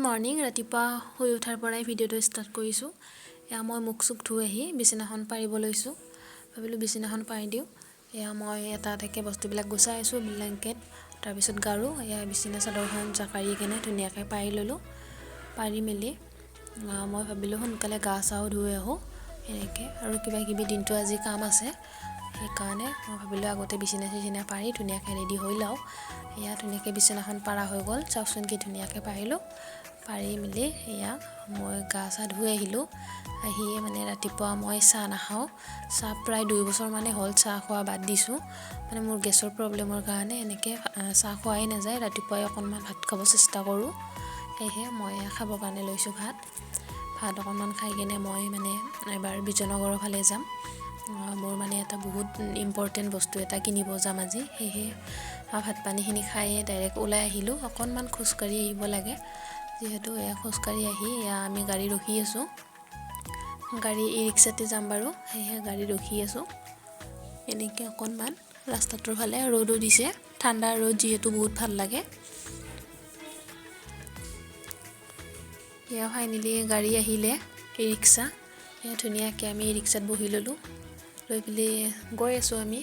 Morning ৰাতিপুৱা শুই উঠাৰ পৰাই ভিডিঅ'টো ষ্টাৰ্ট কৰিছোঁ। এয়া মই মুখ চুখ ধুই আহি বিছনাখন পাৰিব লৈছোঁ। ভাবিলোঁ বিছনাখন পাৰি দিওঁ। এয়া মই এটা এটাকৈ বস্তুবিলাক গুচাই আছোঁ, ব্লেংকেট, তাৰপিছত গাৰু, এয়া বিছনা চাদৰখন জাকাৰি কেনে ধুনীয়াকৈ পাৰি ল'লোঁ। পাৰি মেলি মই ভাবিলোঁ সোনকালে গা চাও ধুই আহোঁ এনেকৈ, আৰু কিবা কিবি দিনটো আজি কাম আছে, সেইকাৰণে মই ভাবিলোঁ আগতে বিছনা পাৰি ধুনীয়াকৈ ৰেডি হৈ লওঁ। এয়া ধুনীয়াকৈ বিছনাখন পাৰা হৈ গ'ল, চাওকচোন কি ধুনীয়াকৈ পাৰিলোঁ। পাৰি মেলি এয়া মই গা চা ধুই আহিলোঁ। আহিয়ে মানে ৰাতিপুৱা মই চাহ নাখাওঁ, চাহ প্ৰায় 2 বছৰমানে হ'ল চাহ খোৱা বাদ দিছোঁ। মানে মোৰ গেছৰ প্ৰব্লেমৰ কাৰণে এনেকৈ চাহ খোৱাই নাযায়, ৰাতিপুৱাই অকণমান ভাত খাব চেষ্টা কৰোঁ। সেয়েহে মই খাবৰ কাৰণে লৈছোঁ ভাত অকণমান খাই কিনে মই মানে এবাৰ বিজয়নগৰৰ ফালে যাম। মোৰ মানে এটা বহুত ইম্পৰ্টেণ্ট বস্তু এটা কিনিব যাম আজি, সেয়েহে ভাত পানীখিনি খায়ে ডাইৰেক্ট ওলাই আহিলোঁ। অকণমান খোজকাঢ়ি আহিব লাগে, যিহেতু এয়া খোজকাঢ়ি আহি এয়া আমি গাড়ী ৰখি আছোঁ। গাড়ী ই ৰিক্সাতে যাম বাৰু, সেয়েহে গাড়ী ৰখি আছোঁ। এনেকৈ অকণমান ৰাস্তাটোৰ ফালে ৰ'দো দিছে, ঠাণ্ডা ৰ'দ যিহেতু বহুত ভাল লাগে। এয়া ফাইনেলি গাড়ী আহিলে, ই ৰিক্সা। এয়া ধুনীয়াকৈ আমি ই ৰিক্সাত বহি ল'লোঁ, লৈ পেলাই গৈ আছোঁ আমি।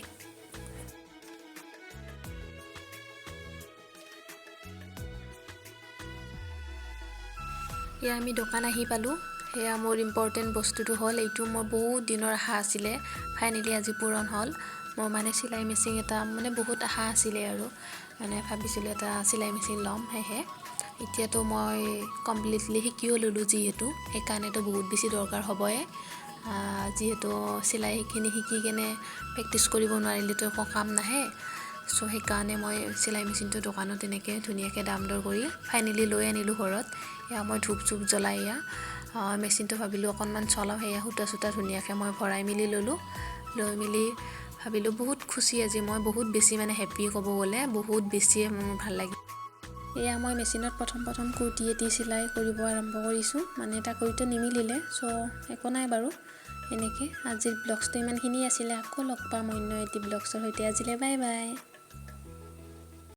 এয়া আমি দোকান আহি পালোঁ। সেয়া মোৰ ইম্পৰ্টেণ্ট বস্তুটো হ'ল এইটো, মোৰ বহুত দিনৰ আশা আছিলে, ফাইনেলি আজি পূৰণ হ'ল। মোৰ মানে চিলাই মেচিন এটা মানে বহুত আশা আছিলে, আৰু মানে ভাবিছিলোঁ এটা চিলাই মেচিন ল'ম। সেয়েহে এতিয়াতো মই কমপ্লিটলি শিকিও ল'লোঁ, যিহেতু সেইকাৰণেতো বহুত বেছি দৰকাৰ হ'বই। যিহেতু চিলাইখিনি শিকি কেনে প্ৰেক্টিচ কৰিব নোৱাৰিলেতো একো কাম নাহে। চ' সেইকাৰণে মই চিলাই মেচিনটো দোকানত এনেকৈ ধুনীয়াকৈ দাম দৰ কৰি ফাইনেলি লৈ আনিলোঁ ঘৰত। এয়া মই ধূপ চুপ জ্বলাই এয়া মেচিনটো ভাবিলোঁ অকণমান চলাওঁ। সেয়া সূতা চূতা ধুনীয়াকৈ মই ভৰাই মেলি ল'লোঁ। লৈ মেলি ভাবিলোঁ বহুত খুচি আজি, মই বহুত বেছি মানে হেপ্পী, ক'ব গ'লে বহুত বেছিয়ে মোৰ ভাল লাগে। এয়া মই মেচিনত প্ৰথম কুৰ্তি এটি চিলাই কৰিব আৰম্ভ কৰিছোঁ। মানে এটা কুৰ্তি নিমিলিলে, চ' একো নাই বাৰু। এনেকৈ আজিৰ ব্লগছটো ইমানখিনি আছিলে। আকৌ লগ পাম অন্য এটি ব্লগছৰ সৈতে। আজিলৈ বাই বাই।